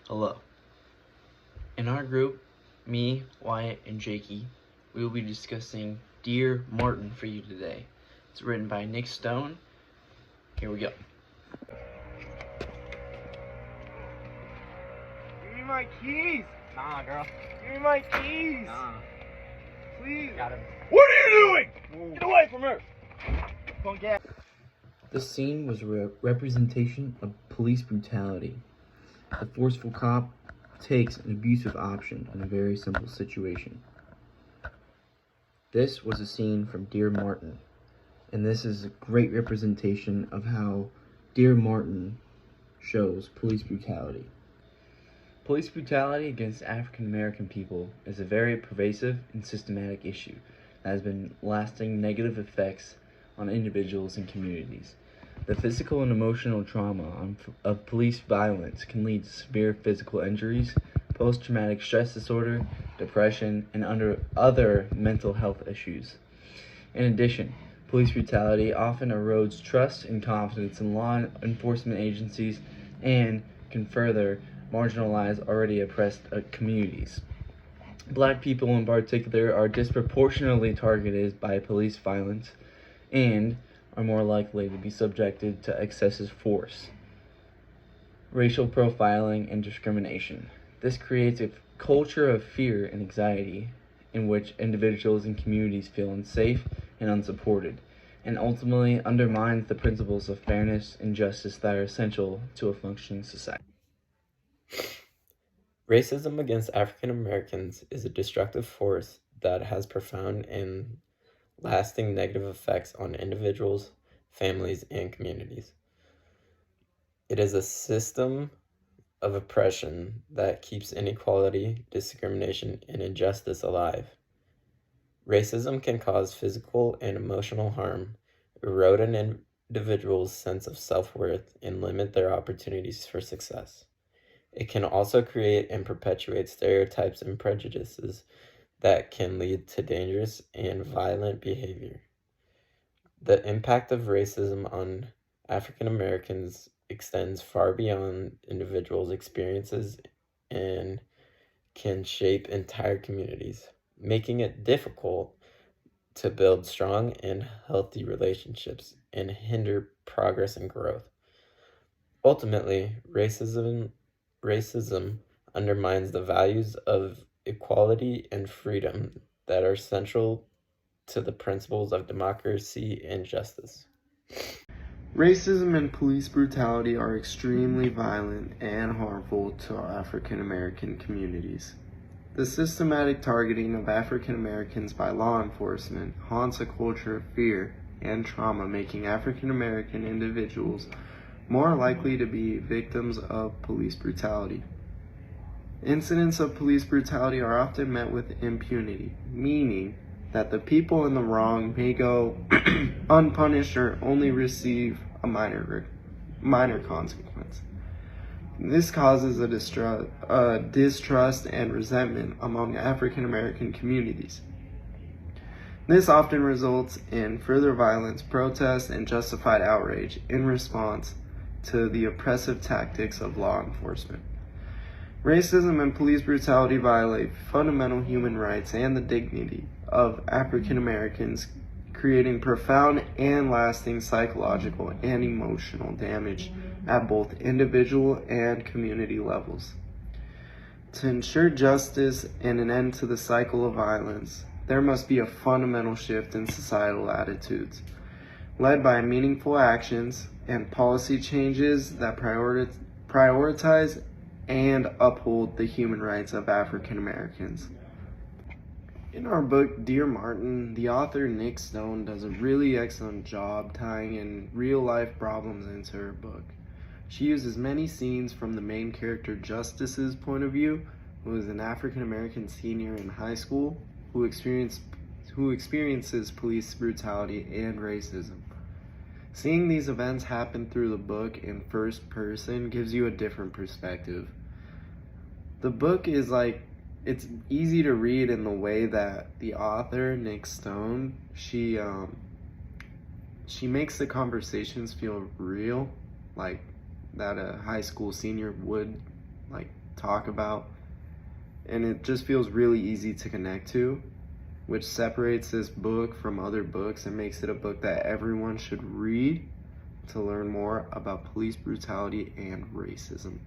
Hello. In our group, me, Wyatt, and Jakey, we will be discussing Dear Martin for you today. It's written by Nick Stone. Here we go. Give me my keys! Nah, girl. Give me my keys! Nah. Please! Got him. What are you doing? Get away from her! Punk ass. The scene was a representation of police brutality. The forceful cop takes an abusive option in a very simple situation. This was a scene from Dear Martin, and this is a great representation of how Dear Martin shows police brutality. Police brutality against African American people is a very pervasive and systematic issue that has been lasting negative effects on individuals and communities. The physical and emotional trauma of police violence can lead to severe physical injuries, post-traumatic stress disorder, depression, and other mental health issues. In addition, police brutality often erodes trust and confidence in law enforcement agencies and can further marginalize already oppressed communities. Black people in particular are disproportionately targeted by police violence and are more likely to be subjected to excessive force, racial profiling, and discrimination. This creates a culture of fear and anxiety in which individuals and communities feel unsafe and unsupported, and ultimately undermines the principles of fairness and justice that are essential to a functioning society. Racism against African Americans is a destructive force that has profound and lasting negative effects on individuals, families, and communities. It is a system of oppression that keeps inequality, discrimination, and injustice alive. Racism can cause physical and emotional harm, erode an individual's sense of self-worth, and limit their opportunities for success. It can also create and perpetuate stereotypes and prejudices that can lead to dangerous and violent behavior. The impact of racism on African Americans extends far beyond individuals' experiences and can shape entire communities, making it difficult to build strong and healthy relationships and hinder progress and growth. Ultimately, racism undermines the values of equality and freedom that are central to the principles of democracy and justice. Racism and police brutality are extremely violent and harmful to our African American communities. The systematic targeting of African Americans by law enforcement haunts a culture of fear and trauma, making African American individuals more likely to be victims of police brutality. Incidents of police brutality are often met with impunity, meaning that the people in the wrong may go unpunished or only receive a minor consequence. This causes a distrust and resentment among African American communities. This often results in further violence, protests, and justified outrage in response to the oppressive tactics of law enforcement. Racism and police brutality violate fundamental human rights and the dignity of African Americans, creating profound and lasting psychological and emotional damage at both individual and community levels. To ensure justice and an end to the cycle of violence, there must be a fundamental shift in societal attitudes, led by meaningful actions and policy changes that prioritize and uphold the human rights of African Americans. In our book, Dear Martin, the author Nick Stone does a really excellent job tying in real-life problems into her book. She uses many scenes from the main character Justice's point of view, who is an African American senior in high school who experiences police brutality and racism. Seeing these events happen through the book in first person gives you a different perspective. The book is it's easy to read in the way that the author, Nick Stone, she makes the conversations feel real, like that a high school senior would talk about, and it just feels really easy to connect to, which separates this book from other books and makes it a book that everyone should read to learn more about police brutality and racism.